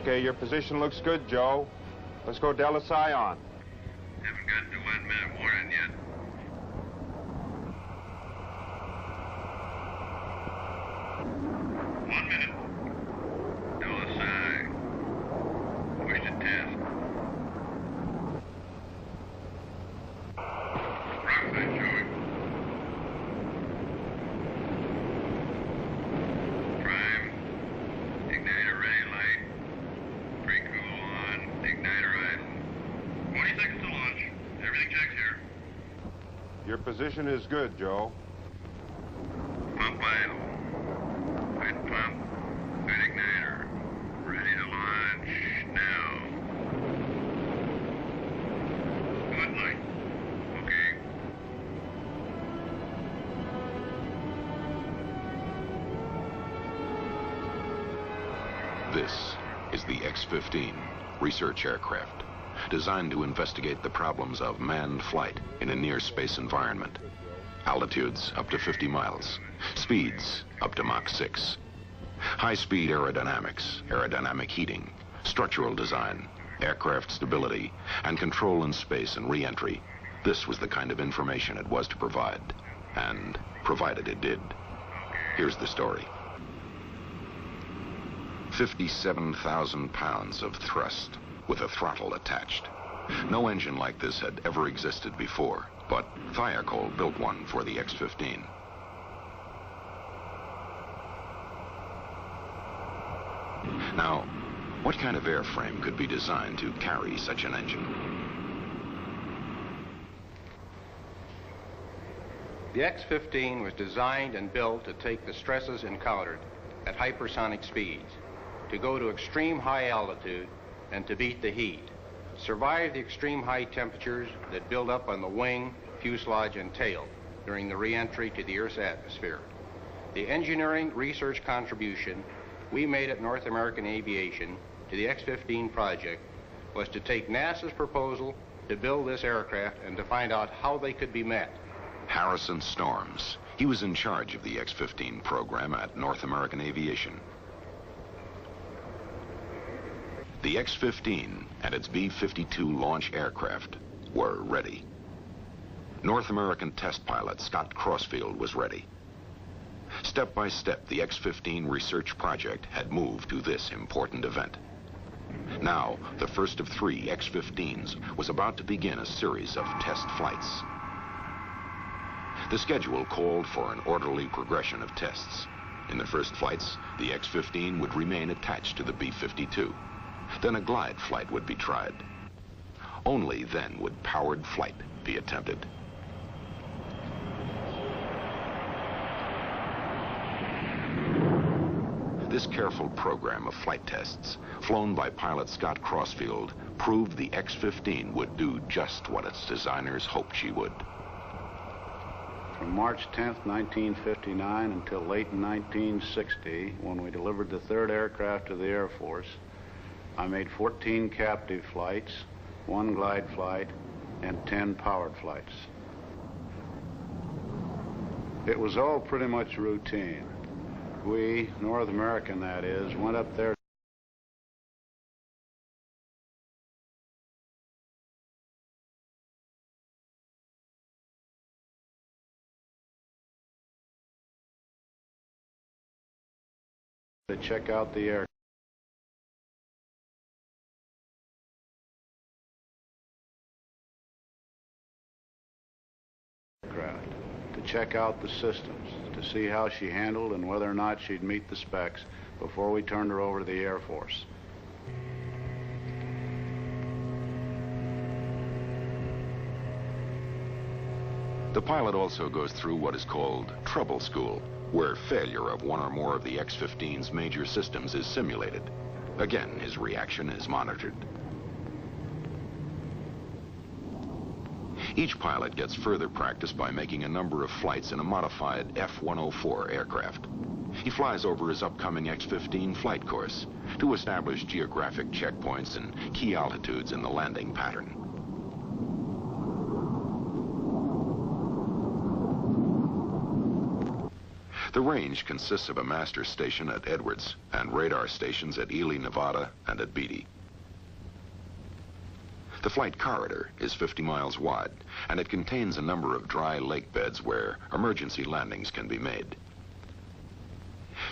Okay, your position looks good, Joe. Let's go Dallas Ion. Haven't got to 1 minute warning yet. One minute. Dallas I. Push to test. Rock light showing. Prime. Igniter ready light. Pre-cool on. Igniter idle. 20 seconds to launch. Everything checks here. Your position is good, Joe. Pump idle. Good pump. Good igniter. Ready to launch now. Good light. Okay. This is the X-15 research aircraft, designed to investigate the problems of manned flight in a near-space environment. Altitudes up to 50 miles, speeds up to Mach 6. High-speed aerodynamics, aerodynamic heating, structural design, aircraft stability, and control in space and re-entry. This was the kind of information it was to provide, and provided it did. Here's the story. 57,000 pounds of thrust with a throttle attached. No engine like this had ever existed before, but Thiokol built one for the X-15. Now, what kind of airframe could be designed to carry such an engine? The X-15 was designed and built to take the stresses encountered at hypersonic speeds, to go to extreme high altitude and to beat the heat, survive the extreme high temperatures that build up on the wing, fuselage, and tail during the re-entry to the Earth's atmosphere. The engineering research contribution we made at North American Aviation to the X-15 project was to take NASA's proposal to build this aircraft and to find out how they could be met. Harrison Storms. He was in charge of the X-15 program at North American Aviation. The X-15 and its B-52 launch aircraft were ready. North American test pilot Scott Crossfield was ready. Step by step, the X-15 research project had moved to this important event. Now, the first of 3 X-15s was about to begin a series of test flights. The schedule called for an orderly progression of tests. In the first flights, the X-15 would remain attached to the B-52. Then a glide flight would be tried. Only then would powered flight be attempted. This careful program of flight tests, flown by pilot Scott Crossfield, proved the X-15 would do just what its designers hoped she would. From March 10th, 1959 until late in 1960, when we delivered the 3rd aircraft to the Air Force, I made 14 captive flights, 1 glide flight, and 10 powered flights. It was all pretty much routine. We, North American that is, went up there to check out the aircraft. To check out the systems, to see how she handled and whether or not she'd meet the specs before we turned her over to the Air Force. The pilot also goes through what is called trouble school, where failure of one or more of the X-15's major systems is simulated. Again, his reaction is monitored. Each pilot gets further practice by making a number of flights in a modified F-104 aircraft. He flies over his upcoming X-15 flight course to establish geographic checkpoints and key altitudes in the landing pattern. The range consists of a master station at Edwards and radar stations at Ely, Nevada and at Beatty. The flight corridor is 50 miles wide, and it contains a number of dry lake beds where emergency landings can be made.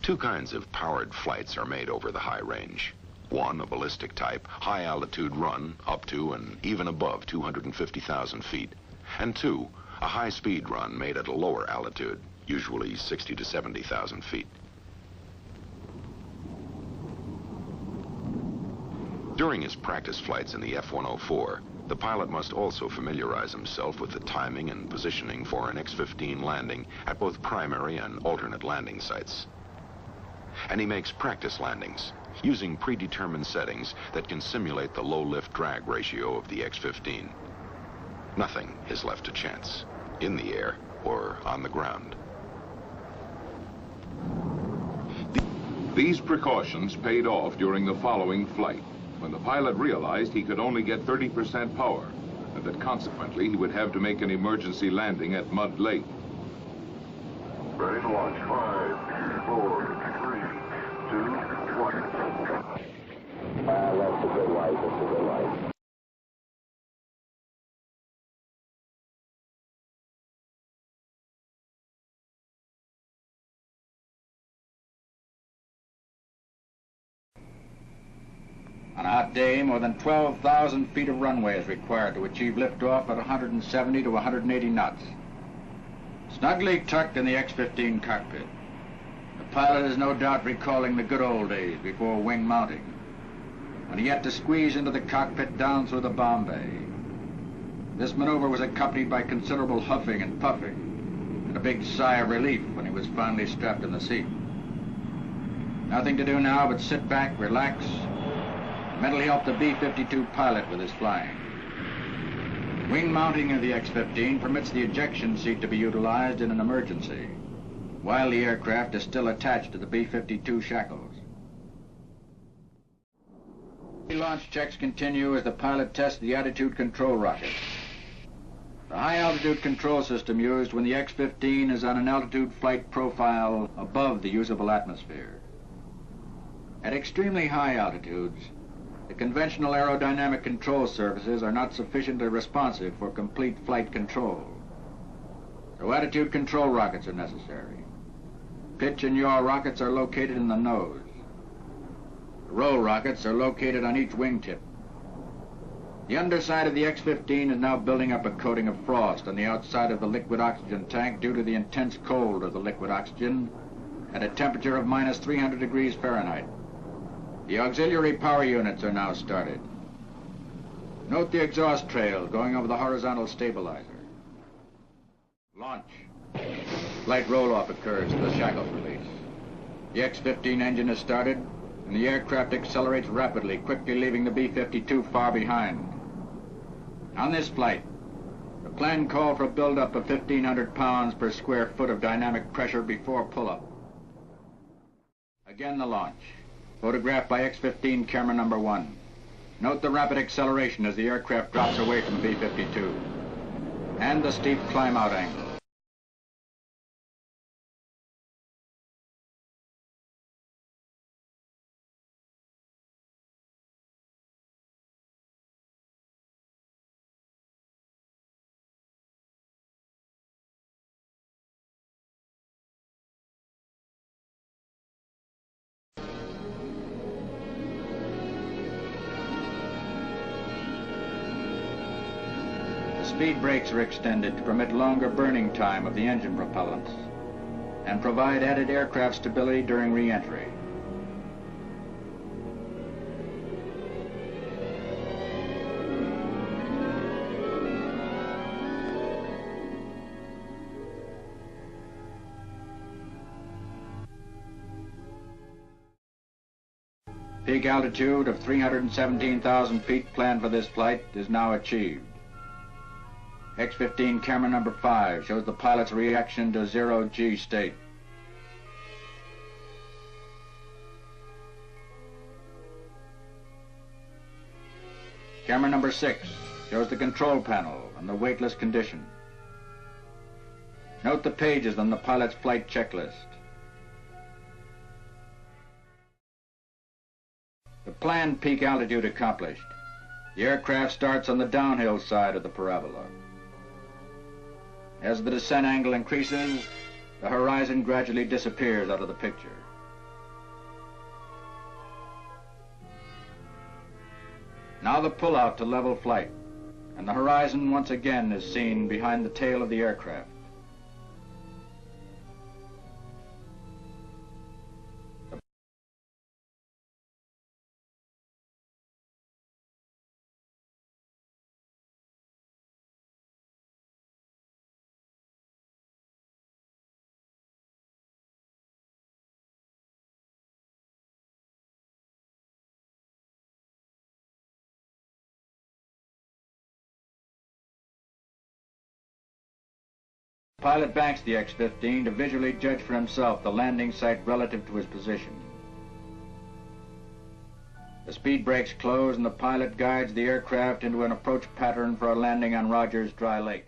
Two kinds of powered flights are made over the high range. One, a ballistic type, high-altitude run up to and even above 250,000 feet. And two, a high-speed run made at a lower altitude, usually 60 to 70,000 feet. During his practice flights in the F-104, the pilot must also familiarize himself with the timing and positioning for an X-15 landing at both primary and alternate landing sites. And he makes practice landings, using predetermined settings that can simulate the low lift-drag ratio of the X-15. Nothing is left to chance, in the air or on the ground. These precautions paid off during the following flight, when the pilot realized he could only get 30% power, and that consequently he would have to make an emergency landing at Mud Lake. Ready to launch. 5, 4, 3, 2, 1. That's a good light. That's a good light. On a hot day, more than 12,000 feet of runway is required to achieve liftoff at 170 to 180 knots. Snugly tucked in the X-15 cockpit, the pilot is no doubt recalling the good old days before wing mounting, when he had to squeeze into the cockpit down through the bomb bay. This maneuver was accompanied by considerable huffing and puffing, and a big sigh of relief when he was finally strapped in the seat. Nothing to do now but sit back, relax, mentally help the B-52 pilot with his flying. Wing mounting of the X-15 permits the ejection seat to be utilized in an emergency, while the aircraft is still attached to the B-52 shackles. Launch checks continue as the pilot tests the attitude control rocket. The high-altitude control system used when the X-15 is on an altitude flight profile above the usable atmosphere. At extremely high altitudes, the conventional aerodynamic control surfaces are not sufficiently responsive for complete flight control. So attitude control rockets are necessary. Pitch and yaw rockets are located in the nose. The roll rockets are located on each wingtip. The underside of the X-15 is now building up a coating of frost on the outside of the liquid oxygen tank due to the intense cold of the liquid oxygen at a temperature of minus 300 degrees Fahrenheit. The auxiliary power units are now started. Note the exhaust trail going over the horizontal stabilizer. Launch. Light roll-off occurs as the shackles release. The X-15 engine is started, and the aircraft accelerates rapidly, quickly leaving the B-52 far behind. On this flight, the plan called for a buildup of 1,500 pounds per square foot of dynamic pressure before pull-up. Again the launch. Photographed by X-15 camera number 1. Note the rapid acceleration as the aircraft drops away from B-52, and the steep climb-out angle. Speed brakes are extended to permit longer burning time of the engine propellants and provide added aircraft stability during re-entry. Peak altitude of 317,000 feet planned for this flight is now achieved. X-15 camera number 5 shows the pilot's reaction to zero-G state. Camera number 6 shows the control panel and the weightless condition. Note the pages on the pilot's flight checklist. planned peak altitude accomplished, the aircraft starts on the downhill side of the parabola. As the descent angle increases, the horizon gradually disappears out of the picture. Now the pullout to level flight, and the horizon once again is seen behind the tail of the aircraft. The pilot banks the X-15 to visually judge for himself the landing site relative to his position. The speed brakes close and the pilot guides the aircraft into an approach pattern for a landing on Rogers Dry Lake.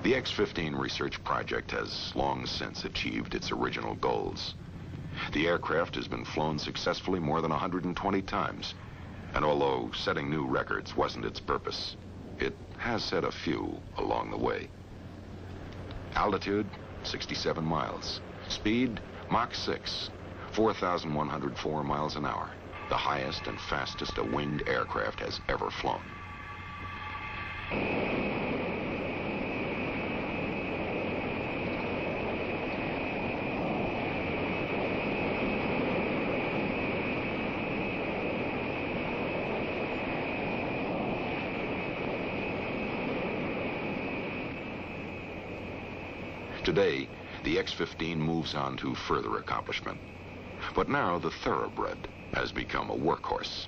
The X-15 research project has long since achieved its original goals. The aircraft has been flown successfully more than 120 times, and although setting new records wasn't its purpose, it has set a few along the way. Altitude, 67 miles. Speed, Mach 6, 4,104 miles an hour, the highest and fastest a winged aircraft has ever flown. Today, the X-15 moves on to further accomplishment. But now the Thoroughbred has become a workhorse,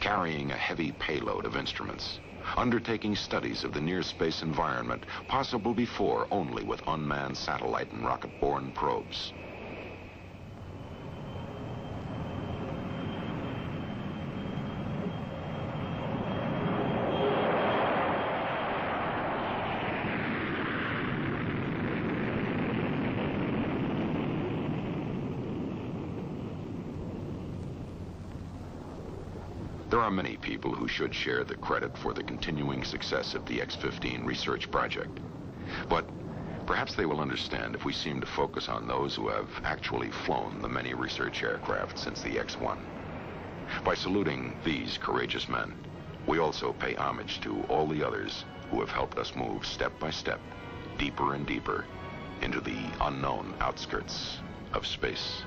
carrying a heavy payload of instruments, undertaking studies of the near-space environment possible before only with unmanned satellite and rocket-borne probes. There are many people who should share the credit for the continuing success of the X-15 research project. But perhaps they will understand if we seem to focus on those who have actually flown the many research aircraft since the X-1. By saluting these courageous men, we also pay homage to all the others who have helped us move step by step, deeper and deeper, into the unknown outskirts of space.